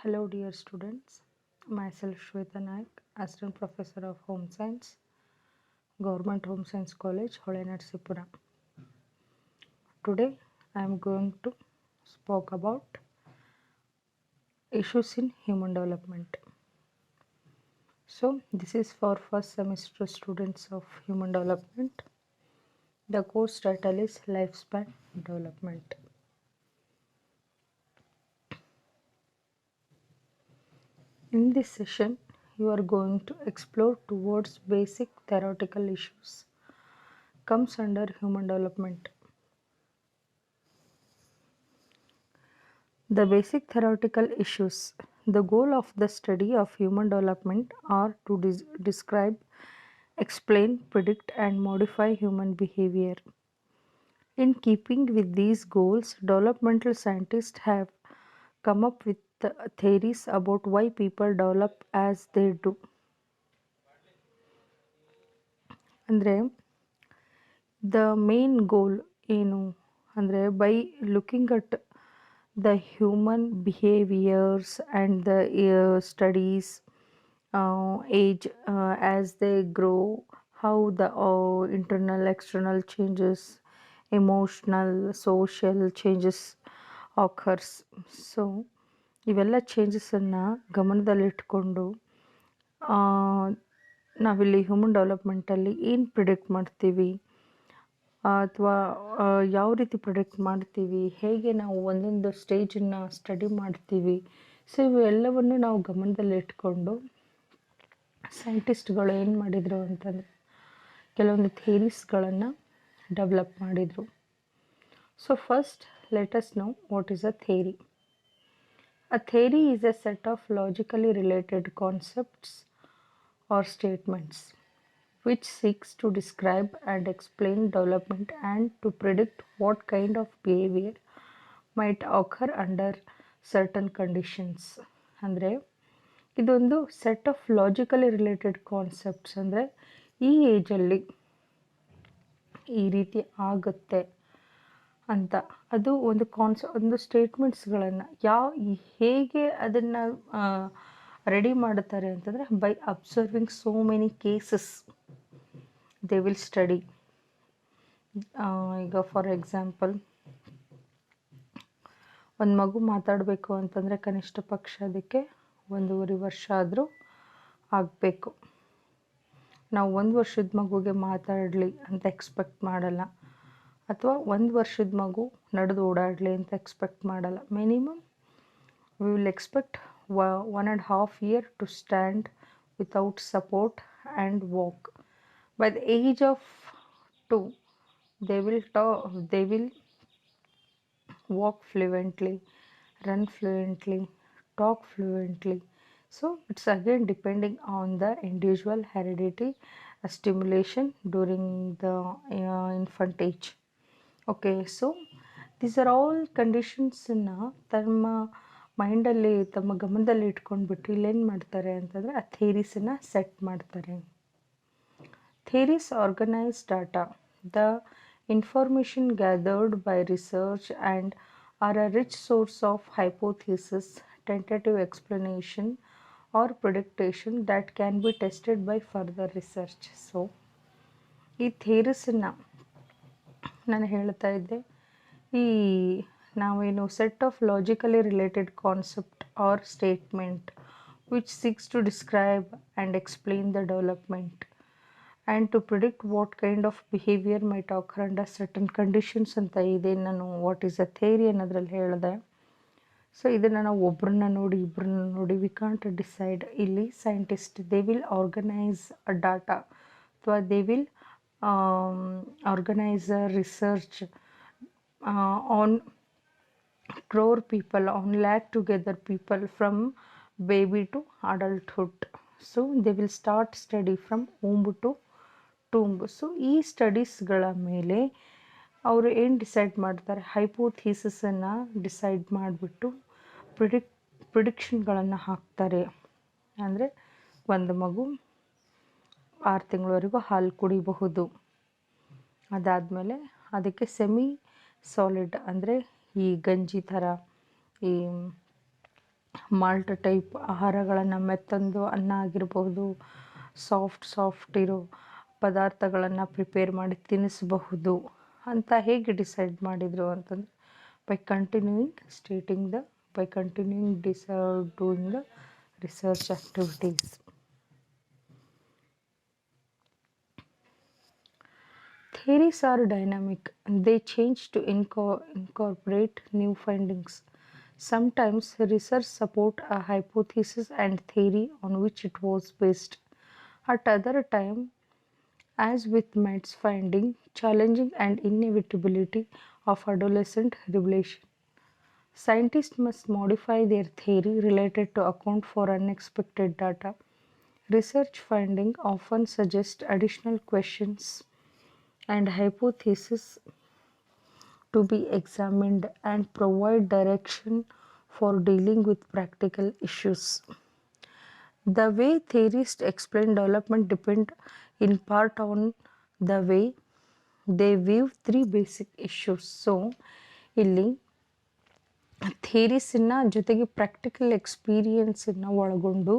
Hello dear students, myself Shweta Naik, Assistant Professor of Home Science, Government Home Science College, Holenarsipura. Today I am going to speak about issues in human development. So this is for first semester students of human development. The course title is Lifespan Development. In this session, you are going to explore towards basic theoretical issues comes under human development. The basic theoretical issues. The goal of the study of human development are to describe, explain, predict, and modify human behavior. In keeping with these goals, developmental scientists have come up with theories about why people develop as they do. ಅಂದರೆ the main goal ಏನು ಅಂದರೆ by looking at the human behaviors and the studies age as they grow, how the internal external changes, emotional social changes occurs. So ಇವೆಲ್ಲ ಚೇಂಜಸನ್ನು ಗಮನದಲ್ಲಿಟ್ಕೊಂಡು ನಾವಿಲ್ಲಿ human ಡೆವಲಪ್ಮೆಂಟಲ್ಲಿ ಏನು predict ಮಾಡ್ತೀವಿ ಅಥವಾ ಯಾವ ರೀತಿ ಪ್ರಿಡಿಕ್ಟ್ ಮಾಡ್ತೀವಿ, ಹೇಗೆ ನಾವು ಒಂದೊಂದು ಸ್ಟೇಜನ್ನು ಸ್ಟಡಿ ಮಾಡ್ತೀವಿ. ಸೊ ಇವೆಲ್ಲವನ್ನು ನಾವು ಗಮನದಲ್ಲಿಟ್ಕೊಂಡು ಸೈಂಟಿಸ್ಟ್ಗಳು ಏನು ಮಾಡಿದರು ಅಂತಂದರೆ ಕೆಲವೊಂದು ಥಿಯರೀಸ್ಗಳನ್ನು ಡೆವಲಪ್ ಮಾಡಿದರು. So first let us know what is a theory. A theory is a set of logically related concepts or statements which seeks to describe and explain development and to predict what kind of behavior might occur under certain conditions. ಅಂದರೆ ಇದೊಂದು set of logically related concepts, ಅಂದರೆ ಈ ಏಜಲ್ಲಿ ಈ ರೀತಿ ಆಗುತ್ತೆ ಅಂತ ಅದು ಒಂದು ಒಂದು ಸ್ಟೇಟ್ಮೆಂಟ್ಸ್ಗಳನ್ನು ಹೇಗೆ ಅದನ್ನು ರೆಡಿ ಮಾಡುತ್ತಾರೆ ಅಂತಂದರೆ by observing so many cases they will study. ಈಗ ಫಾರ್ ಎಕ್ಸಾಂಪಲ್ ಒಂದು ಮಗು ಮಾತಾಡಬೇಕು ಅಂತಂದರೆ ಕನಿಷ್ಠ ಪಕ್ಷ ಅದಕ್ಕೆ 1.5 ವರ್ಷ ಆದರೂ ಆಗಬೇಕು. ನಾವು 1 ವರ್ಷದ ಮಗುಗೆ ಮಾತಾಡಲಿ ಅಂತ ಎಕ್ಸ್ಪೆಕ್ಟ್ ಮಾಡಲ್ಲ, ಅಥವಾ 1 ವರ್ಷದ ಮಗು ನಡೆದು ಓಡಾಡಲಿ ಅಂತ ಎಕ್ಸ್ಪೆಕ್ಟ್ ಮಾಡಲ್ಲ. Minimum we will expect 1.5 year to stand without support and walk. By the age of 2 they will walk fluently, run fluently, talk fluently. So it's again depending on the individual heredity stimulation during the infant age. Okay, so these are all ಕಂಡೀಷನ್ಸನ್ನು ತಮ್ಮ ಮೈಂಡಲ್ಲಿ ತಮ್ಮ ಗಮನದಲ್ಲಿ ಇಟ್ಕೊಂಡ್ಬಿಟ್ಟು ಇಲ್ಲೇನು ಮಾಡ್ತಾರೆ ಅಂತಂದರೆ ಆ ಥಿಯರೀಸನ್ನು ಸೆಟ್ ಮಾಡ್ತಾರೆ. Theories organise data, the information gathered by research and are a rich source of hypothesis, tentative explanation or prediction that can be tested by further research. So ಈ ಥಿಯರೀಸನ್ನು ನಾನು ಹೇಳ್ತಾ ಇದ್ದೆ, ಈ ನಾವೇನು set of logically related concept or statement which seeks to describe and explain the development and to predict what kind of behaviour might occur under certain conditions ಅಂತ ಇದೆ. ನಾನು ವಾಟ್ ಈಸ್ ಅ ಥಿಯರಿ ಅನ್ನೋದ್ರಲ್ಲಿ ಹೇಳಿದೆ. So ಇದನ್ನು ನಾವು ಒಬ್ಬರನ್ನ ನೋಡಿ ಇಬ್ಬರನ್ನ ನೋಡಿ ವಿ ಕಾಂಟ್ ಡಿಸೈಡ್. ಇಲ್ಲಿ scientist they will organise a data ಅಥವಾ they will organize a research on crore people, on lakh together people from baby to adulthood. So they will start study from womb to tomb. So ಈ ಸ್ಟಡೀಸ್ಗಳ ಮೇಲೆ ಅವರು ಏನು decide ಮಾಡ್ತಾರೆ, ಹೈಪೋಥೀಸಿಸನ್ನು decide ಮಾಡಿಬಿಟ್ಟು ಪ್ರಿಡಿಕ್ಷನ್ಗಳನ್ನು ಹಾಕ್ತಾರೆ. ಅಂದರೆ ಒಂದು ಮಗು 6 ತಿಂಗಳವರೆಗೂ ಹಾಲು ಕುಡಿಬಹುದು, ಅದಾದಮೇಲೆ ಅದಕ್ಕೆ ಸೆಮಿ ಸಾಲಿಡ್ ಅಂದರೆ ಈ ಗಂಜಿ ಥರ ಈ ಮಾಲ್ಟ್ ಟೈಪ್ ಆಹಾರಗಳನ್ನು ಮೆತ್ತಂದು ಅನ್ನ ಆಗಿರಬಹುದು, ಸಾಫ್ಟ್ ಇರೋ ಪದಾರ್ಥಗಳನ್ನು ಪ್ರಿಪೇರ್ ಮಾಡಿ ತಿನ್ನಿಸಬಹುದು ಅಂತ ಹೇಗೆ ಡಿಸೈಡ್ ಮಾಡಿದರು ಅಂತಂದರೆ by continuing doing the research activities. Theories are dynamic. They change to incorporate new findings. Sometimes research support a hypothesis and theory on which it was based. At other time, as with Matt's finding, challenging and inevitability of adolescent revelation. Scientists must modify their theory related to account for unexpected data. Research finding often suggest additional questions and hypotheses to be examined and provide direction for dealing with practical issues. The way theorists explain development depend in part on the way they view three basic issues. So, ಇಲ್ಲಿ ಥಿಯರೀಸನ್ನು ಜೊತೆಗೆ practical ಎಕ್ಸ್ಪೀರಿಯನ್ಸನ್ನು ಒಳಗೊಂಡು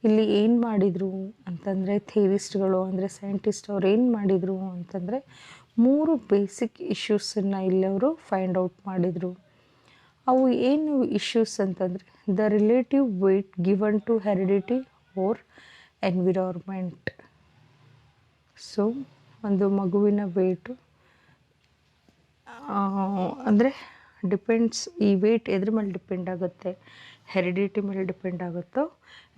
ಇಲ್ಲಿ ಏನು ಮಾಡಿದರು ಅಂತಂದರೆ ಥಿಯರಿಸ್ಟ್ಗಳು ಅಂದರೆ scientist ಅವ್ರು ಏನು ಮಾಡಿದರು ಅಂತಂದರೆ 3 ಬೇಸಿಕ್ ಇಶ್ಯೂಸನ್ನು ಇಲ್ಲಿ ಅವರು ಫೈಂಡ್ ಔಟ್ ಮಾಡಿದರು. ಅವು ಏನು ಇಶ್ಯೂಸ್ ಅಂತಂದರೆ the relative weight given to heredity or environment. So ಒಂದು ಮಗುವಿನ ವೇಟು ಅಂದರೆ ಡಿಪೆಂಡ್ಸ್, ಈ ವೇಟ್ ಎದ್ರ ಮೇಲೆ ಡಿಪೆಂಡ್ ಆಗುತ್ತೆ, ಹೆರಿಡಿಟಿ ಮೇಲೆ ಡಿಪೆಂಡ್ ಆಗುತ್ತೋ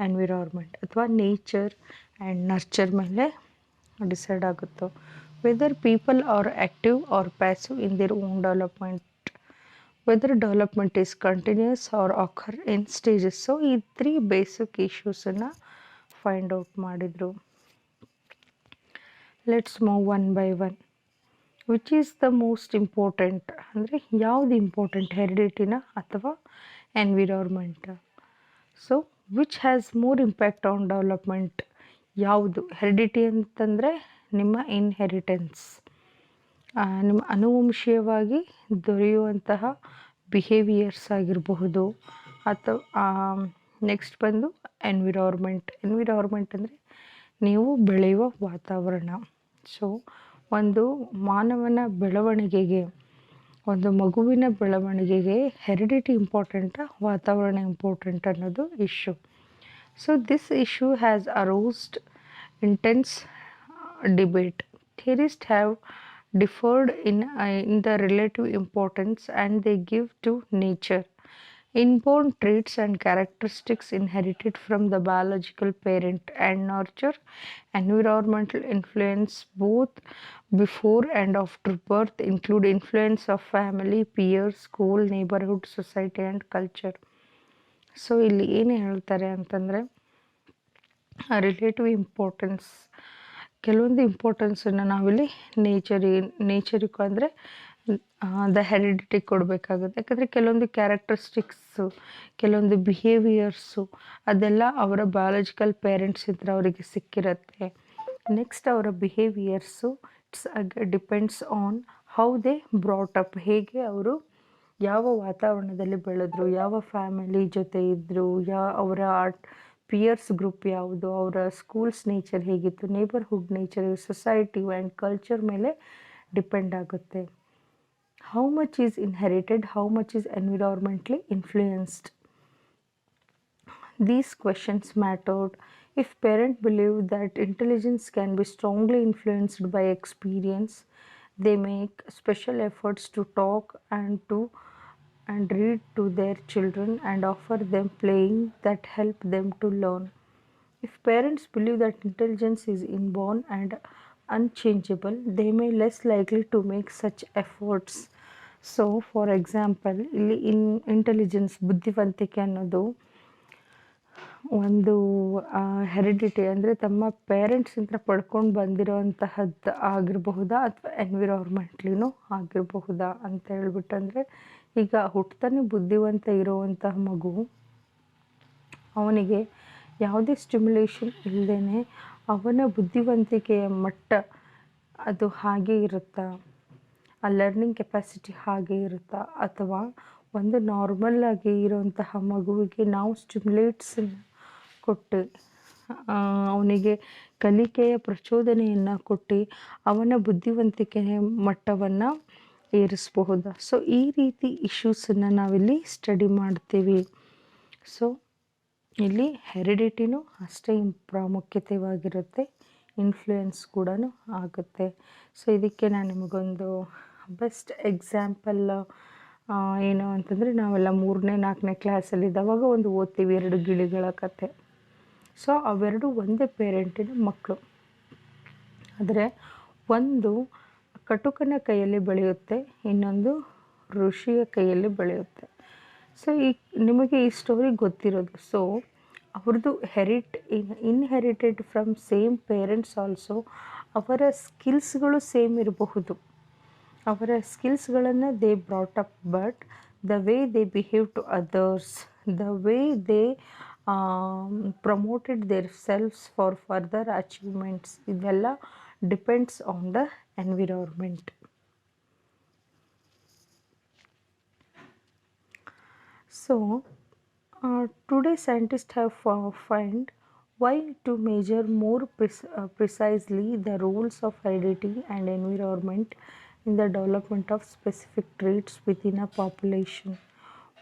ಎನ್ವಿರಾನ್ಮೆಂಟ್ ಅಥವಾ ನೇಚರ್ ಆ್ಯಂಡ್ ನರ್ಚರ್ ಮೇಲೆ ಡಿಸೈಡ್ ಆಗುತ್ತೋ, whether people are active or passive in their own development, whether development is continuous or occur in stages. So ಈ 3 ಬೇಸಿಕ್ ಇಶ್ಯೂಸನ್ನು ಫೈಂಡ್ ಔಟ್ ಮಾಡಿದರು. Let's move one by one. Which is the most important ಅಂದರೆ ಯಾವುದು important, ಹೆರಿಡಿಟಿನ ಅಥವಾ environment? So which has more impact on development? ಯಾವುದು heredity ಅಂತಂದರೆ ನಿಮ್ಮ ಇನ್ಹೆರಿಟೆನ್ಸ್, ನಿಮ್ಮ ಅನುವಂಶೀಯವಾಗಿ ದೊರೆಯುವಂತಹ ಬಿಹೇವಿಯರ್ಸ್ ಆಗಿರಬಹುದು. ಅಥವಾ ನೆಕ್ಸ್ಟ್ ಬಂದು ಎನ್ವಿರಾನ್ಮೆಂಟ್ ಅಂದರೆ ನೀವು ಬೆಳೆಯುವ ವಾತಾವರಣ. ಸೊ ಒಂದು ಮಾನವನ ಬೆಳವಣಿಗೆಗೆ, ಒಂದು ಮಗುವಿನ ಬೆಳವಣಿಗೆಗೆ ಹೆರಿಡಿಟಿ ಇಂಪಾರ್ಟೆಂಟಾ ವಾತಾವರಣ ಇಂಪಾರ್ಟೆಂಟ್ ಅನ್ನೋದು issue. So this issue has aroused intense debate. Theorist have differed in the relative importance and they give to nature inborn traits and characteristics inherited from the biological parent and nurture environmental influence both before and after birth include influence of family, peers, school, neighborhood, society and culture. So ಇಲ್ಲಿ ಏನು ಹೇಳ್ತಾರೆ ಅಂತಂದರೆ relative importance, ಕೆಲವೊಂದು ಇಂಪಾರ್ಟೆನ್ಸನ್ನು ನಾವಿಲ್ಲಿ ನೇಚರಿಗೂ ಅಂದರೆ the heredity ಕೊಡಬೇಕಾಗುತ್ತೆ. ಯಾಕಂದರೆ ಕೆಲವೊಂದು ಕ್ಯಾರೆಕ್ಟರಿಸ್ಟಿಕ್ಸು, ಕೆಲವೊಂದು ಬಿಹೇವಿಯರ್ಸು ಅದೆಲ್ಲ ಅವರ ಬಯಾಲಜಿಕಲ್ ಪೇರೆಂಟ್ಸಿಂದ ಅವರಿಗೆ ಸಿಕ್ಕಿರುತ್ತೆ. ನೆಕ್ಸ್ಟ್ ಅವರ behaviours depends on how they brought up, ಹೇಗೆ ಅವರು ಯಾವ ವಾತಾವರಣದಲ್ಲಿ ಬೆಳೆದ್ರು, ಯಾವ ಫ್ಯಾಮಿಲಿ ಜೊತೆ ಇದ್ದರು, ಅವರ ಪಿಯರ್ಸ್ ಗ್ರೂಪ್ ಯಾವುದು, ಅವರ ಸ್ಕೂಲ್ಸ್ ನೇಚರ್ ಹೇಗಿತ್ತು, neighbourhood nature, society and culture ಮೇಲೆ ಡಿಪೆಂಡ್ ಆಗುತ್ತೆ. How much is inherited, how much is environmentally influenced? These questions mattered. If parents believe that intelligence can be strongly influenced by experience, they make special efforts to talk and read to their children and offer them playing that help them to learn. If parents believe that intelligence is inborn and unchangeable, they may less likely to make such efforts. So for example ಇಲ್ಲಿ intelligence, ಬುದ್ಧಿವಂತಿಕೆ ಅನ್ನೋದು ಒಂದು heredity ಅಂದರೆ ತಮ್ಮ ಪೇರೆಂಟ್ಸಿಂದ ಪಡ್ಕೊಂಡು ಬಂದಿರೋಂತಹದ್ದು ಆಗಿರಬಹುದಾ ಅಥವಾ ಎನ್ವಿರಾನ್ಮೆಂಟ್ಲಿನೂ ಆಗಿರಬಹುದಾ ಅಂತ ಹೇಳ್ಬಿಟ್ಟು. ಅಂದರೆ ಈಗ ಹುಟ್ಟತಾನೆ ಬುದ್ಧಿವಂತ ಇರುವಂತಹ ಮಗು, ಅವನಿಗೆ ಯಾವುದೇ ಸ್ಟಿಮ್ಯುಲೇಷನ್ ಇಲ್ಲದೇ ಅವನ ಬುದ್ಧಿವಂತಿಕೆಯ ಮಟ್ಟ ಅದು ಹಾಗೆ ಇರುತ್ತಾ, ಆ ಲರ್ನಿಂಗ್ ಕೆಪಾಸಿಟಿ ಹಾಗೆ ಇರುತ್ತಾ, ಅಥವಾ ಒಂದು ನಾರ್ಮಲ್ ಆಗಿ ಇರುವಂತಹ ಮಗುವಿಗೆ ನಾವು ಸ್ಟಿಮ್ಯುಲೇಟ್ಸನ್ನು ಕೊಟ್ಟು ಅವನಿಗೆ ಕಲಿಕೆಯ ಪ್ರಚೋದನೆಯನ್ನು ಕೊಟ್ಟು ಅವನ ಬುದ್ಧಿವಂತಿಕೆ ಮಟ್ಟವನ್ನು ಏರಿಸಬಹುದು. ಸೊ ಈ ರೀತಿ ಇಶ್ಯೂಸನ್ನು ನಾವಿಲ್ಲಿ ಸ್ಟಡಿ ಮಾಡ್ತೀವಿ. ಸೊ ಇಲ್ಲಿ ಹೆರಿಡಿಟಿನೂ ಅಷ್ಟೇ ಪ್ರಾಮುಖ್ಯತೆವಾಗಿರುತ್ತೆ, ಇನ್ಫ್ಲೂಯೆನ್ಸ್ ಕೂಡ ಆಗುತ್ತೆ. ಸೊ ಇದಕ್ಕೆ ನಾನು ನಿಮಗೊಂದು ಬೆಸ್ಟ್ ಎಕ್ಸಾಂಪಲ್ ಏನು ಅಂತಂದರೆ, ನಾವೆಲ್ಲ 3ನೇ 4ನೇ ಕ್ಲಾಸಲ್ಲಿದ್ದಾವಾಗ ಒಂದು ಓದ್ತೀವಿ 2 ಗಿಳಿಗಳ ಕತೆ. ಸೊ ಅವೆರಡು ಒಂದೇ ಪೇರೆಂಟಿನ ಮಕ್ಕಳು, ಆದರೆ ಒಂದು ಕಟುಕನ ಕೈಯಲ್ಲಿ ಬೆಳೆಯುತ್ತೆ, ಇನ್ನೊಂದು ಋಷಿಯ ಕೈಯಲ್ಲಿ ಬೆಳೆಯುತ್ತೆ. ಸೊ ನಿಮಗೆ ಈ ಸ್ಟೋರಿ ಗೊತ್ತಿರೋದು. ಸೊ ಅವ್ರದ್ದು inherited from same parents also. ಅವರ ಸ್ಕಿಲ್ಸ್ಗಳು ಸೇಮ್ ಇರಬಹುದು, ಅವರ ಸ್ಕಿಲ್ಸ್ಗಳನ್ನು they brought up, but the way they behave to others, the way they promoted their selfs for further achievements, ಇದೆಲ್ಲ depends on the environment. So today scientists have found why to measure more precisely the roles of heredity and environment in the development of specific traits within a population.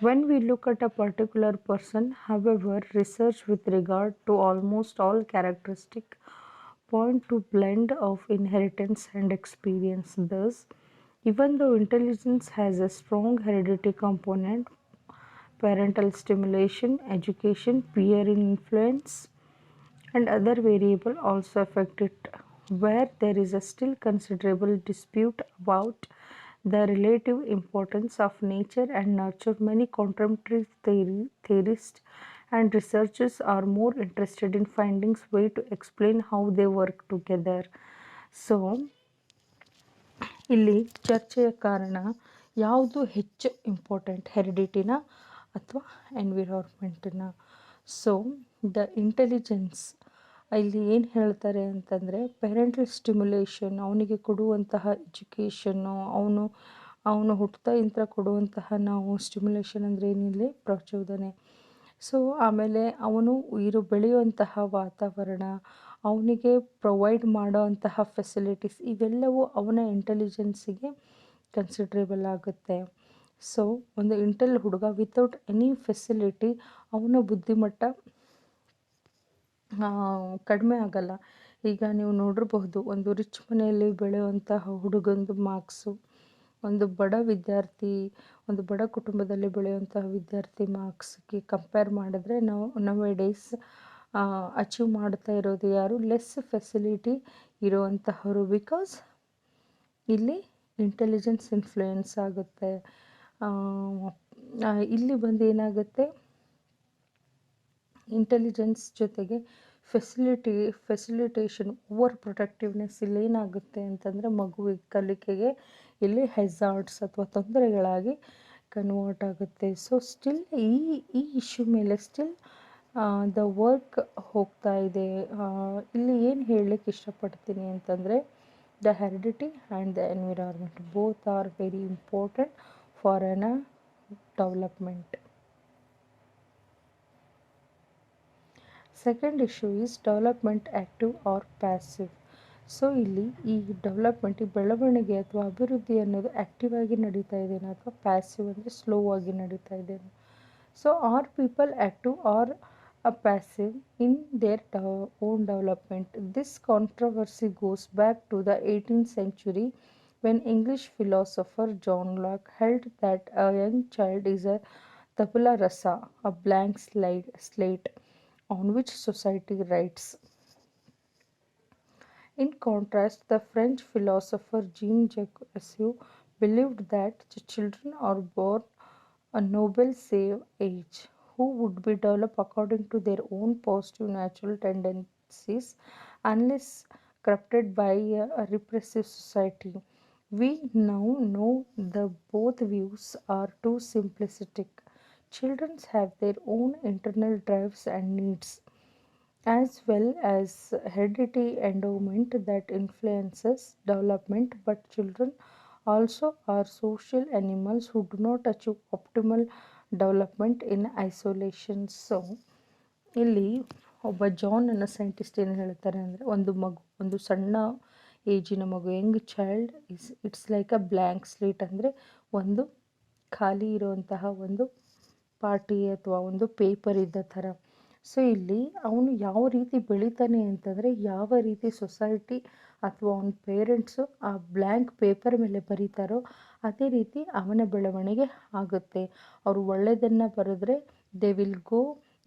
When we look at a particular person, however, research with regard to almost all characteristics point to blend of inheritance and experience. Thus, even though intelligence has a strong heredity component, parental stimulation, education, peer influence, and other variables also affect it. Where there is a still considerable dispute about the relative importance of nature and nurture, many contemporary theorists and researchers are more interested in finding ways to explain how they work together. So ಇಲ್ಲಿ ಚರ್ಚೆಯ ಕಾರಣ ಯಾವುದು ಹೆಚ್ಚು important, ಹೆರಿಡಿಟಿನ ಅಥವಾ ಎನ್ವಿರಾನ್ಮೆಂಟನ್ನ. So the intelligence ಇಲ್ಲಿ ಏನು ಹೇಳ್ತಾರೆ ಅಂತಂದರೆ, ಪೇರೆಂಟಲ್ ಸ್ಟಿಮ್ಯುಲೇಷನ್, ಅವನಿಗೆ ಕೊಡುವಂತಹ ಎಜುಕೇಷನ್ನು, ಅವನು ಹುಟ್ಟುತ್ತಾ ಇಂಥ ಕೊಡುವಂತಹ ನಾವು ಸ್ಟಿಮ್ಯುಲೇಷನ್ ಅಂದರೆ ಏನಿಲ್ಲ, ಪ್ರಚೋದನೆ. ಸೊ ಆಮೇಲೆ ಅವನು ಬೆಳೆಯುವಂತಹ ವಾತಾವರಣ, ಅವನಿಗೆ ಪ್ರೊವೈಡ್ ಮಾಡೋವಂತಹ ಫೆಸಿಲಿಟೀಸ್, ಇವೆಲ್ಲವೂ ಅವನ ಇಂಟೆಲಿಜೆನ್ಸಿಗೆ ಕನ್ಸಿಡ್ರೇಬಲ್ ಆಗುತ್ತೆ. ಸೊ ಒಂದು ಹುಡುಗ ವಿತೌಟ್ ಎನಿ ಫೆಸಿಲಿಟಿ ಅವನ ಬುದ್ಧಿಮಟ್ಟ ಕಡಿಮೆ ಆಗಲ್ಲ. ಈಗ ನೀವು ನೋಡಿರಬಹುದು, ಒಂದು ರಿಚ್ ಮನೆಯಲ್ಲಿ ಬೆಳೆಯುವಂತಹ ಹುಡುಗಂದು ಮಾರ್ಕ್ಸು, ಒಂದು ಬಡ ಕುಟುಂಬದಲ್ಲಿ ಬೆಳೆಯುವಂತಹ ವಿದ್ಯಾರ್ಥಿ ಮಾರ್ಕ್ಸ್ಗೆ ಕಂಪೇರ್ ಮಾಡಿದ್ರೆ ನವ್ ಡೇಸ್ ಅಚೀವ್ ಮಾಡ್ತಾ ಇರೋದು ಯಾರು, ಲೆಸ್ ಫೆಸಿಲಿಟಿ ಇರುವಂತಹವರು. ಬಿಕಾಸ್ ಇಲ್ಲಿ ಇಂಟೆಲಿಜೆನ್ಸ್ ಇನ್ಫ್ಲೂಯೆನ್ಸ್ ಆಗುತ್ತೆ. ಇಲ್ಲಿ ಬಂದು ಏನಾಗುತ್ತೆ, ಇಂಟೆಲಿಜೆನ್ಸ್ ಜೊತೆಗೆ ಫೆಸಿಲಿಟೇಷನ್, ಓವರ್ ಪ್ರೊಟೆಕ್ಟಿವ್ನೆಸ್ ಇಲ್ಲಿ ಏನಾಗುತ್ತೆ ಅಂತಂದರೆ ಮಗುವಿಗೆ ಕಲಿಕೆಗೆ ಇಲ್ಲಿ ಹೆಜಾರ್ಡ್ಸ್ ಅಥವಾ ತೊಂದರೆಗಳಾಗಿ ಕನ್ವರ್ಟ್ ಆಗುತ್ತೆ. ಸೊ ಸ್ಟಿಲ್ ಈ ಇಶ್ಯೂ ಮೇಲೆ ಸ್ಟಿಲ್ ದ ವರ್ಕ್ ಹೋಗ್ತಾ ಇದೆ. ಇಲ್ಲಿ ಏನು ಹೇಳಲಿಕ್ಕೆ ಇಷ್ಟಪಡ್ತೀನಿ ಅಂತಂದರೆ, the heredity and the environment both are very important for an development. Second issue is development active or passive. So ಇಲ್ಲಿ ಈ ಡೆವಲಪ್ಮೆಂಟ್, ಈ ಬೆಳವಣಿಗೆ ಅಥವಾ ಅಭಿವೃದ್ಧಿ ಅನ್ನೋದು ಆ್ಯಕ್ಟಿವ್ ಆಗಿ ನಡೀತಾ ಇದೆಯಾ ಅಥವಾ ಪ್ಯಾಸಿವ್ ಅಂದರೆ ಸ್ಲೋ ಆಗಿ ನಡೀತಾ ಇದೆಯಾ. So are people active or passive in their own development? This controversy goes back to the 18th century when English philosopher John Locke held that a young child is a tabula rasa, a blank slate on which society writes. In contrast, the French philosopher Jean-Jacques Rousseau believed that the children are born a noble save age, who would be developed according to their own positive natural tendencies unless corrupted by a repressive society. We now know that both views are too simplistic. Children have their own internal drives and needs, as well as hereditary endowment that influences development, but children also are social animals who do not achieve optimal development in isolation. So ಇಲ್ಲಿ ಒಬ್ಬ John ಅನ್ನೋ scientist ಏನು ಹೇಳ್ತಾರೆ ಅಂದರೆ, ಒಂದು ಸಣ್ಣ ಏಜಿನ ಮಗು, Young child it's like a blank slate, ಅಂದರೆ ಒಂದು ಖಾಲಿ ಇರುವಂತಹ ಒಂದು ಪಾಟಿ ಅಥವಾ ಒಂದು ಪೇಪರ್ ಇದ್ದ ಥರ. ಸೊ ಇಲ್ಲಿ ಅವನು ಯಾವ ರೀತಿ ಬೆಳಿತಾನೆ ಅಂತಂದರೆ, ಯಾವ ರೀತಿ ಸೊಸೈಟಿ ಅಥವಾ ಅವನ ಪೇರೆಂಟ್ಸು ಆ ಬ್ಲ್ಯಾಂಕ್ ಪೇಪರ್ ಮೇಲೆ ಬರೀತಾರೋ ಅದೇ ರೀತಿ ಅವನ ಬೆಳವಣಿಗೆ ಆಗುತ್ತೆ. ಅವರು ಒಳ್ಳೆಯದನ್ನು ಬರೆದ್ರೆ they will go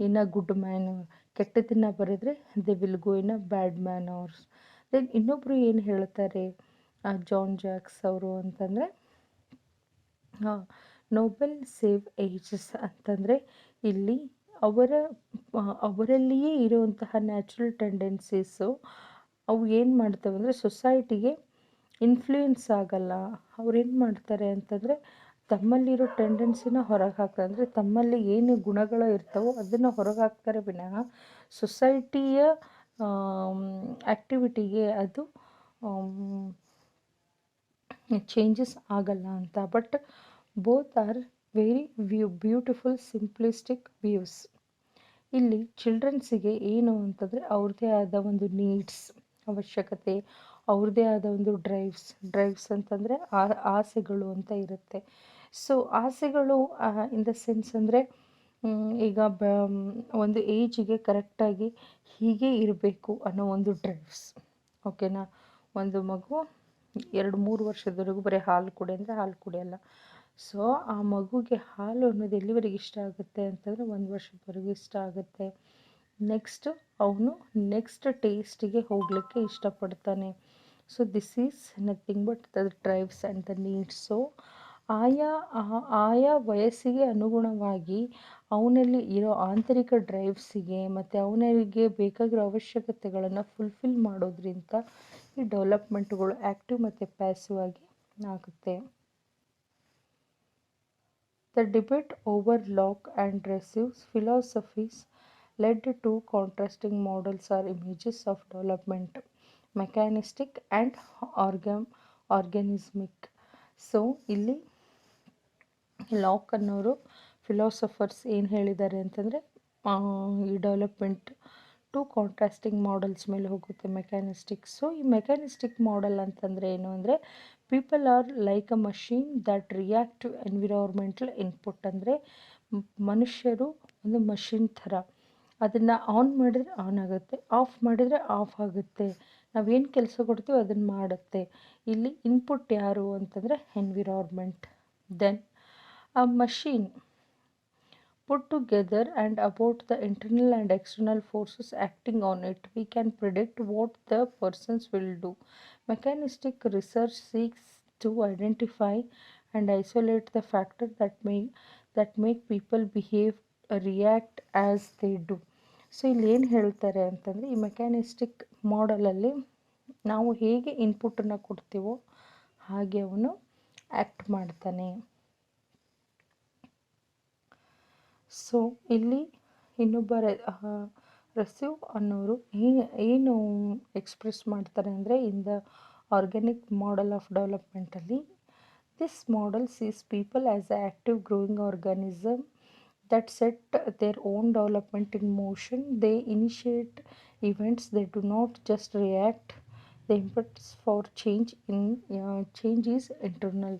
in a good manner, ಕೆಟ್ಟದನ್ನು ಬರೆದ್ರೆ they will go in a bad manners. Then ಇನ್ನೊಬ್ಬರು ಏನು ಹೇಳ್ತಾರೆ ಜಾನ್ ಜಾಕ್ಸ್ ಅವರು ಅಂತಂದರೆ, ನೋಬೆಲ್ ಸೇವ್ ಏಜಸ್ ಅಂತಂದರೆ ಇಲ್ಲಿ ಅವರಲ್ಲಿಯೇ ಇರುವಂತಹ ನ್ಯಾಚುರಲ್ ಟೆಂಡೆನ್ಸೀಸು ಅವು ಏನು ಮಾಡ್ತವೆ ಅಂದರೆ ಸೊಸೈಟಿಗೆ ಇನ್ಫ್ಲೂಯೆನ್ಸ್ ಆಗಲ್ಲ. ಅವ್ರೇನು ಮಾಡ್ತಾರೆ ಅಂತಂದರೆ ತಮ್ಮಲ್ಲಿರೋ ಟೆಂಡೆನ್ಸಿನ ಹೊರಗೆ ಹಾಕ್ತಾರೆ, ಅಂದರೆ ತಮ್ಮಲ್ಲಿ ಏನು ಗುಣಗಳು ಇರ್ತವೋ ಅದನ್ನು ಹೊರಗೆ ಹಾಕ್ತಾರೆ ವಿನಃ ಸೊಸೈಟಿಯ ಆ್ಯಕ್ಟಿವಿಟಿಗೆ ಅದು ಚೇಂಜಸ್ ಆಗಲ್ಲ ಅಂತ. But both are very beautiful simplistic views. ಇಲ್ಲಿ ಚಿಲ್ಡ್ರನ್ಸಿಗೆ ಏನು ಅಂತಂದರೆ ಅವ್ರದ್ದೇ ಆದ ಒಂದು ನೀಡ್ಸ್, ಅವಶ್ಯಕತೆ, ಅವ್ರದ್ದೇ ಆದ ಒಂದು ಡ್ರೈವ್ಸ್ ಅಂತಂದರೆ ಆಸೆಗಳು ಅಂತ ಇರುತ್ತೆ. ಸೊ ಆಸೆಗಳು ಇನ್ ದ ಸೆನ್ಸ್ ಅಂದರೆ ಈಗ ಒಂದು ಏಜಿಗೆ ಕರೆಕ್ಟಾಗಿ ಹೀಗೆ ಇರಬೇಕು ಅನ್ನೋ ಒಂದು ಡ್ರೈವ್ಸ್, ಓಕೆನಾ. ಒಂದು ಮಗು 2-3 ವರ್ಷದವರೆಗೂ ಬರೀ ಹಾಲು ಕುಡಿ ಅಂದರೆ ಹಾಲು ಕುಡಿಯಲ್ಲ. ಸೊ ಆ ಮಗುಗೆ ಹಾಲು ಅನ್ನೋದು ಎಲ್ಲಿವರೆಗೆ ಇಷ್ಟ ಆಗುತ್ತೆ ಅಂತಂದರೆ 1 ವರ್ಷದವರೆಗೂ ಇಷ್ಟ ಆಗುತ್ತೆ. ಅವನು ನೆಕ್ಸ್ಟ್ ಟೇಸ್ಟಿಗೆ ಹೋಗಲಿಕ್ಕೆ ಇಷ್ಟಪಡ್ತಾನೆ. So this is nothing but the drives and the needs. So ಆಯಾ ವಯಸ್ಸಿಗೆ ಅನುಗುಣವಾಗಿ ಅವನಲ್ಲಿ ಇರೋ ಆಂತರಿಕ ಡ್ರೈವ್ಸಿಗೆ ಮತ್ತು ಅವನಿಗೆ ಬೇಕಾಗಿರೋ ಅವಶ್ಯಕತೆಗಳನ್ನು ಫುಲ್ಫಿಲ್ ಮಾಡೋದ್ರಿಂದ ಈ ಡೆವಲಪ್ಮೆಂಟ್ಗಳು ಆ್ಯಕ್ಟಿವ್ ಮತ್ತು ಪ್ಯಾಸಿವ್ ಆಗಿ ಆಗುತ್ತೆ. The debate over Locke and Rousseau's philosophies led to contrasting models or images of development, mechanistic and organismic. So ಇಲ್ಲಿ ಲಾಕ್ ಅನ್ನೋರು ಫಿಲಾಸಫರ್ಸ್ ಏನು ಹೇಳಿದ್ದಾರೆ ಅಂತಂದರೆ, ಈ ಡೆವಲಪ್ಮೆಂಟ್ 2 ಕಾಂಟ್ರಾಸ್ಟಿಂಗ್ ಮಾಡೆಲ್ಸ್ ಮೇಲೆ ಹೋಗುತ್ತೆ, ಮೆಕ್ಯಾನಿಸ್ಟಿಕ್. ಸೊ ಈ ಮೆಕ್ಯಾನಿಸ್ಟಿಕ್ ಮಾಡೆಲ್ ಅಂತಂದರೆ ಏನು ಅಂದರೆ, people are like a machine that react to environmental input, ಅಂದರೆ ಮನುಷ್ಯರು ಒಂದು ಮಷೀನ್ ಥರ, ಅದನ್ನು ಆನ್ ಮಾಡಿದರೆ ಆನ್ ಆಗುತ್ತೆ, ಆಫ್ ಮಾಡಿದರೆ ಆಫ್ ಆಗುತ್ತೆ, ನಾವೇನು ಕೆಲಸ ಕೊಡ್ತೀವಿ ಅದನ್ನು ಮಾಡುತ್ತೆ. ಇಲ್ಲಿ ಇನ್ಪುಟ್ ಯಾರು ಅಂತಂದರೆ environment. Then a machine put together and about the internal and external forces acting on it, we can predict what the persons will do. Mechanistic research seeks to identify and isolate the factors that make people behave, react as they do. So ಇಲ್ಲಿ ಏನು ಹೇಳ್ತಾರೆ ಅಂತಂದರೆ, ಈ ಮೆಕ್ಯಾನಿಸ್ಟಿಕ್ ಮಾಡಲಲ್ಲಿ ನಾವು ಹೇಗೆ ಇನ್ಪುಟನ್ನು ಕೊಡ್ತೀವೋ ಹಾಗೆ ಅವನು act ಮಾಡ್ತಾನೆ. ಸೊ ಇಲ್ಲಿ ಇನ್ನೊಬ್ಬ ರಸ್ಯೂ ಅನ್ನೋರು ಏನು ಎಕ್ಸ್ಪ್ರೆಸ್ ಮಾಡ್ತಾರೆ ಅಂದರೆ, in the organic model of ಡೆವಲಪ್ಮೆಂಟಲ್ಲಿ, this model sees people as a active growing organism that set their own development in motion. They initiate events, they do not just react. The impetus for change is internal.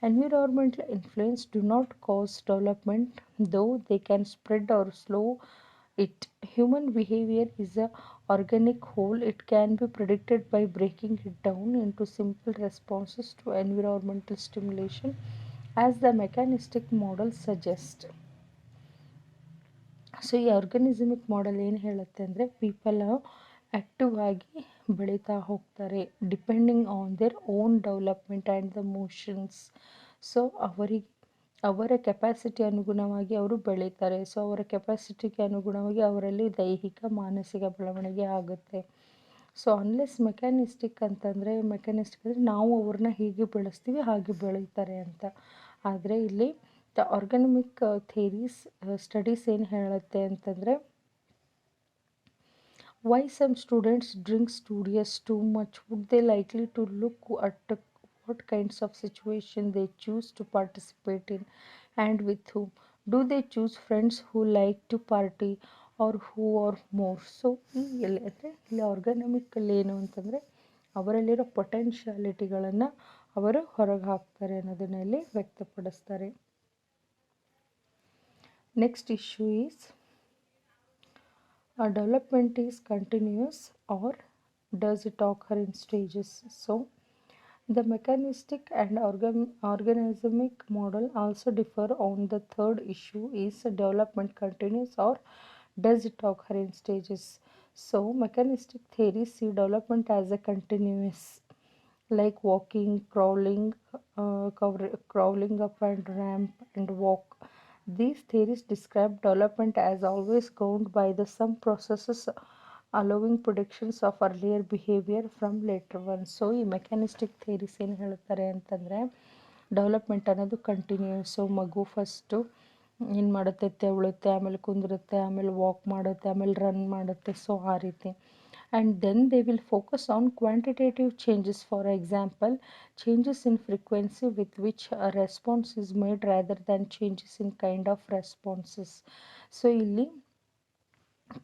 Environmental influence do not cause development, though they can spread or slow it. Human behavior is an organic whole. It can be predicted by breaking it down into simple responses to environmental stimulation, as the mechanistic model suggests. So ಈ ಆರ್ಗನಿಸಮಿಕ್ model ಏನು ಹೇಳುತ್ತೆ ಅಂದರೆ, people active ಆಗಿ ಬೆಳೀತಾ ಹೋಗ್ತಾರೆ, depending on there own development and the motions. So ಅವರ capacity ಅನುಗುಣವಾಗಿ ಅವರು ಬೆಳೀತಾರೆ. ಸೊ ಅವರ ಕೆಪಾಸಿಟಿಗೆ ಅನುಗುಣವಾಗಿ ಅವರಲ್ಲಿ ದೈಹಿಕ ಮಾನಸಿಕ ಬೆಳವಣಿಗೆ ಆಗುತ್ತೆ. ಸೊ ಅನ್ಲೆಸ್ ಮೆಕ್ಯಾನಿಸ್ಟಿಕ್ ಅಂತಂದರೆ ನಾವು ಅವ್ರನ್ನ ಹೇಗೆ ಬೆಳೆಸ್ತೀವಿ ಹಾಗೆ ಬೆಳೀತಾರೆ ಅಂತ. ಆದರೆ ಇಲ್ಲಿ ದ ಆರ್ಗಾನಿಕ್ ಥೇರೀಸ್ ಸ್ಟಡೀಸ್ ಏನು ಹೇಳುತ್ತೆ ಅಂತಂದರೆ, why some students drink studious too much, would they likely to look at what kinds of situation they choose to participate in and with whom. Do they choose friends who like to party or who or more? So ಈ ಎಲ್ಲಿ ಅಂದರೆ ಇಲ್ಲಿ ಆರ್ಗಾನಮಿಕಲ್ಲಿ ಏನು ಅಂತಂದರೆ ಅವರಲ್ಲಿರೋ ಪೊಟೆನ್ಷಿಯಾಲಿಟಿಗಳನ್ನು ಅವರು ಹೊರಗೆ ಹಾಕ್ತಾರೆ ಅನ್ನೋದನ್ನ ಇಲ್ಲಿ ವ್ಯಕ್ತಪಡಿಸ್ತಾರೆ. Next issue is development is continuous or does it occur in stages? So the mechanistic and organismic model also differ on the third issue is development continuous or does it occur in stages? So mechanistic theories see development as a continuous, like walking, crawling up and ramp and walk. These theories describe development as always governed by the some processes allowing predictions of earlier behavior from later ones. So ಈ ಮೆಕ್ಯಾನಿಸ್ಟಿಕ್ theories ಏನು ಹೇಳ್ತಾರೆ ಅಂತಂದರೆ development ಅನ್ನೋದು continuous. ಮಗು first ಏನು ಮಾಡುತ್ತೆ, ತೆವಳುತ್ತೆ, ಆಮೇಲೆ ಕುಂದಿರುತ್ತೆ, ಆಮೇಲೆ ವಾಕ್ ಮಾಡುತ್ತೆ, ಆಮೇಲೆ ರನ್ ಮಾಡುತ್ತೆ. ಸೊ ಆ ರೀತಿ. And then they will focus on quantitative changes, for example changes in frequency with which a response is made rather than changes in kind of responses. So ಇಲ್ಲಿ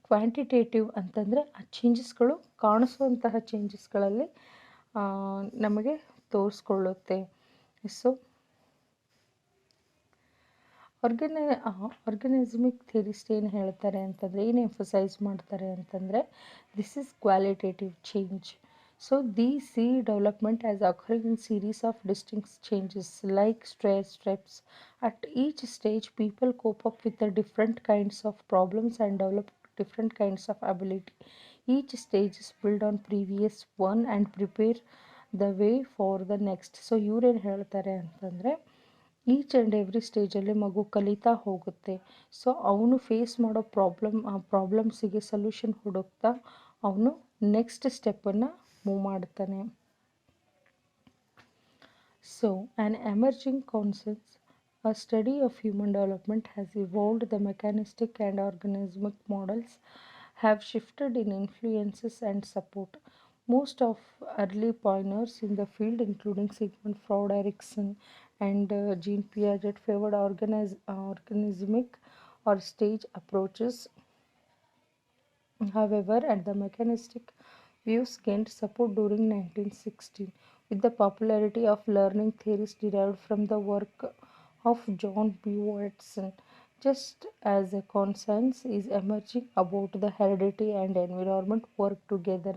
ಕ್ವಾಂಟಿಟೇಟಿವ್ ಅಂತಂದರೆ ಆ ಚೇಂಜಸ್ಗಳು ಕಾಣಿಸುವಂತಹ ಚೇಂಜಸ್ಗಳಲ್ಲಿ ನಮಗೆ ತೋರಿಸ್ಕೊಳ್ಳುತ್ತೆ. So ಆರ್ಗನಿಸಮಿಕ್ ಥಿಯರಿಸ್ಟ್ ಏನು ಹೇಳ್ತಾರೆ ಅಂತಂದರೆ, ಏನು ಎಂಫಸೈಸ್ ಮಾಡ್ತಾರೆ ಅಂತಂದರೆ this is qualitative change. So these see development as occurring in series of distinct changes like stair steps. At each stage people cope up with the different kinds of problems and develop different kinds of ability. Each stage is built on previous one and prepare the way for the next. So ಇವ್ರೇನು ಹೇಳ್ತಾರೆ ಅಂತಂದರೆ each and every ಸ್ಟೇಜಲ್ಲಿ ಮಗು ಕಲಿತಾ ಹೋಗುತ್ತೆ. So ಅವನು face ಮಾಡೋ ಆ ಪ್ರಾಬ್ಲಮ್ಸಿಗೆ ಸೊಲ್ಯೂಷನ್ ಹುಡುಕ್ತಾ ಅವನು ನೆಕ್ಸ್ಟ್ ಸ್ಟೆಪ್ಪನ್ನು ಮೂವ್ ಮಾಡ್ತಾನೆ. So an emerging concepts a study of human development has evolved. The mechanistic and organismic models have shifted in influences and support. Most of early pioneers in the field, including Sigmund Freud, Erikson, and Jean Piaget, favored organismic or stage approaches. However, and the mechanistic views gained support during 1916 with the popularity of learning theories derived from the work of John B. Watson. Just as a consensus is emerging about the heredity and environment work together,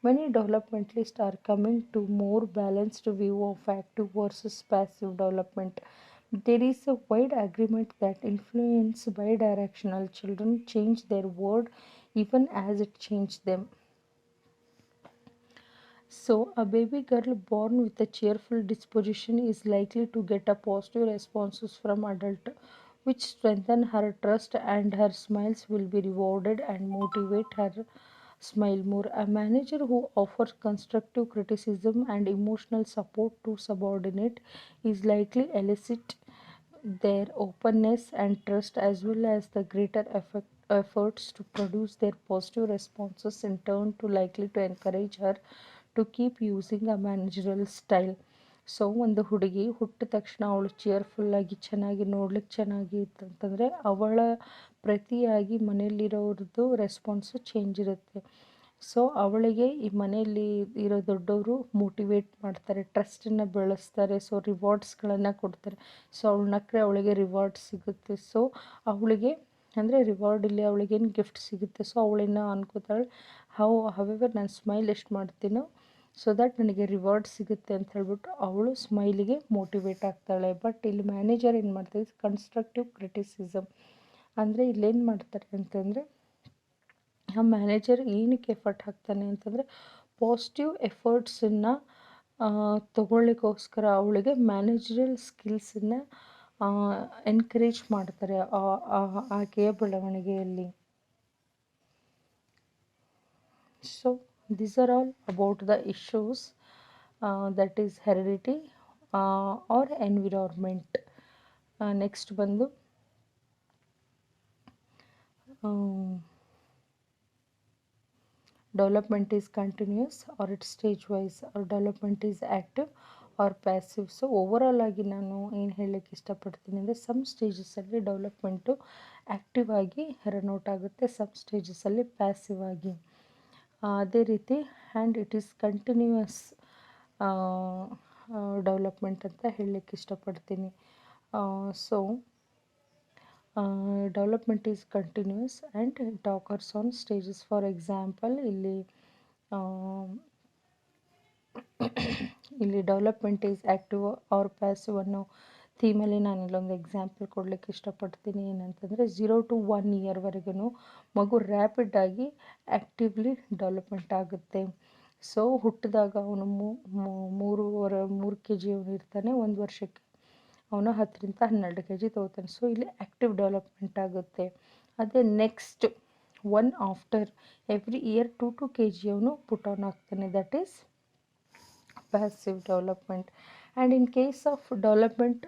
many developmentalists are coming to more balanced view of active versus passive development. There is a wide agreement that influenced bidirectional children change their world even as it changed them. So a baby girl born with a cheerful disposition is likely to get a positive responses from adult, which strengthen her trust, and her smiles will be rewarded and motivate her smile more. A manager who offers constructive criticism and emotional support to subordinate is likely elicit their openness and trust as well as the greater efforts to produce their positive responses, in turn to likely to encourage her to keep using a managerial style. So ಒಂದು ಹುಡುಗಿ ಹುಟ್ಟಿದ ತಕ್ಷಣ ಅವಳು ಚೇರ್ಫುಲ್ಲಾಗಿ ಚೆನ್ನಾಗಿ ನೋಡ್ಲಿಕ್ಕೆ ಚೆನ್ನಾಗಿ ಇತ್ತಂತಂದರೆ ಅವಳ ಪ್ರತಿಯಾಗಿ ಮನೆಯಲ್ಲಿರೋರದ್ದು ರೆಸ್ಪಾನ್ಸು ಚೇಂಜ್ ಇರುತ್ತೆ. ಸೊ ಅವಳಿಗೆ ಈ ಮನೆಯಲ್ಲಿ ಇರೋ ದೊಡ್ಡವರು ಮೋಟಿವೇಟ್ ಮಾಡ್ತಾರೆ, ಟ್ರಸ್ಟನ್ನು ಬೆಳೆಸ್ತಾರೆ, ಸೊ ರಿವಾರ್ಡ್ಸ್ಗಳನ್ನು ಕೊಡ್ತಾರೆ. ಸೊ ಅವಳು ನಕ್ಕರೆ ಅವಳಿಗೆ ರಿವಾರ್ಡ್ ಸಿಗುತ್ತೆ. ಸೊ ಅವಳಿಗೆ ಅಂದರೆ ರಿವಾರ್ಡ್ ಇಲ್ಲಿ ಅವಳಿಗೇನು ಗಿಫ್ಟ್ ಸಿಗುತ್ತೆ. ಸೊ ಅವಳನ್ನ ಅನ್ಕೋತಾಳೆ ಹವೆವರ್ ನಾನು ಸ್ಮೈಲ್ ಎಷ್ಟು ಮಾಡ್ತೀನೋ ಸೊ ದಟ್ ನನಗೆ ರಿವಾರ್ಡ್ ಸಿಗುತ್ತೆ ಅಂತ ಹೇಳ್ಬಿಟ್ಟು ಅವಳು ಸ್ಮೈಲಿಗೆ ಮೋಟಿವೇಟ್ ಆಗ್ತಾಳೆ. ಬಟ್ ಇಲ್ಲಿ ಮ್ಯಾನೇಜರ್ ಏನು ಮಾಡ್ತಾರೆ, ಕನ್ಸ್ಟ್ರಕ್ಟಿವ್ ಕ್ರಿಟಿಸಿಸಮ್ ಅಂದರೆ ಇಲ್ಲೇನು ಮಾಡ್ತಾರೆ ಅಂತಂದರೆ ಆ ಮ್ಯಾನೇಜರ್ ಏನಕ್ಕೆ ಎಫರ್ಟ್ ಹಾಕ್ತಾನೆ ಅಂತಂದರೆ ಪಾಸಿಟಿವ್ ಎಫರ್ಟ್ಸನ್ನು ತಗೊಳ್ಳಿಕ್ಕೋಸ್ಕರ ಅವಳಿಗೆ ಮ್ಯಾನೇಜರಲ್ ಸ್ಕಿಲ್ಸನ್ನು ಎನ್ಕರೇಜ್ ಮಾಡ್ತಾರೆ ಆಕೆಯ ಬೆಳವಣಿಗೆಯಲ್ಲಿ. So these are all about the issues that is heredity or environment. Next ಬಂದು development is continuous or it's stage wise, or development is active or passive. So overall ಆಗಿ ನಾನು ಏನು ಹೇಳಲಿಕ್ಕೆ ಇಷ್ಟಪಡ್ತೀನಿ ಅಂದರೆ ಸಮ್ ಸ್ಟೇಜಸಲ್ಲಿ ಡೆವಲಪ್ಮೆಂಟು ಆ್ಯಕ್ಟಿವ್ ಆಗಿ run out ಆಗುತ್ತೆ, ಸಮ್ ಸ್ಟೇಜಸಲ್ಲಿ ಪ್ಯಾಸಿವ್ ಆಗಿ. ಅದೇ ರೀತಿ and it is continuous development ಅಂತ ಹೇಳಲಿಕ್ಕೆ ಇಷ್ಟಪಡ್ತೀನಿ. So development is continuous and it occurs on stages. For example ಇಲ್ಲಿ development is active or passive ಅನ್ನೋ ಥೀಮಲ್ಲಿ ನಾನು ಇಲ್ಲೊಂದು ಎಕ್ಸಾಂಪಲ್ ಕೊಡಲಿಕ್ಕೆ ಇಷ್ಟಪಡ್ತೀನಿ. ಏನಂತಂದರೆ 0 to 1 ಇಯರ್ವರೆಗೂ ಮಗು ರ್ಯಾಪಿಡಾಗಿ ಆ್ಯಕ್ಟಿವ್ಲಿ ಡೆವಲಪ್ಮೆಂಟ್ ಆಗುತ್ತೆ. ಸೊ ಹುಟ್ಟಿದಾಗ ಅವನು 3 kg ಅವನು ಇರ್ತಾನೆ, 1 ವರ್ಷಕ್ಕೆ ಅವನು 10 ರಿಂದ 12 kg ತಗೋತಾನೆ. ಸೊ ಇಲ್ಲಿ ಆ್ಯಕ್ಟಿವ್ ಡೆವಲಪ್ಮೆಂಟ್ ಆಗುತ್ತೆ. ಅದೇ next 1 after every year 2 kg ಅವನು ಪುಟ್ ಆನ್ ಆಗ್ತಾನೆ, that is passive development. And in case of development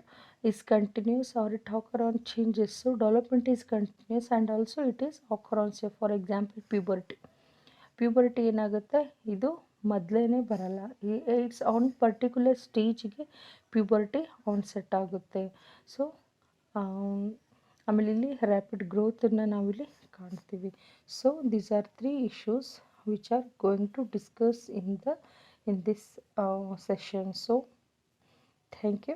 is continuous or it occur on changes, so development is continuous and also it is occur on, say for example puberty ಏನಾಗುತ್ತೆ, ಇದು ಮೊದಲೇ ಬರಲ್ಲ, it's on particular ಸ್ಟೇಜಿಗೆ puberty onset ಆಗುತ್ತೆ. So ಆಮೇಲೆ ಇಲ್ಲಿ rapid ಗ್ರೋತನ್ನು ನಾವಿಲ್ಲಿ ಕಾಣ್ತೀವಿ. So these are 3 issues which are going to discuss in this session. So thank you.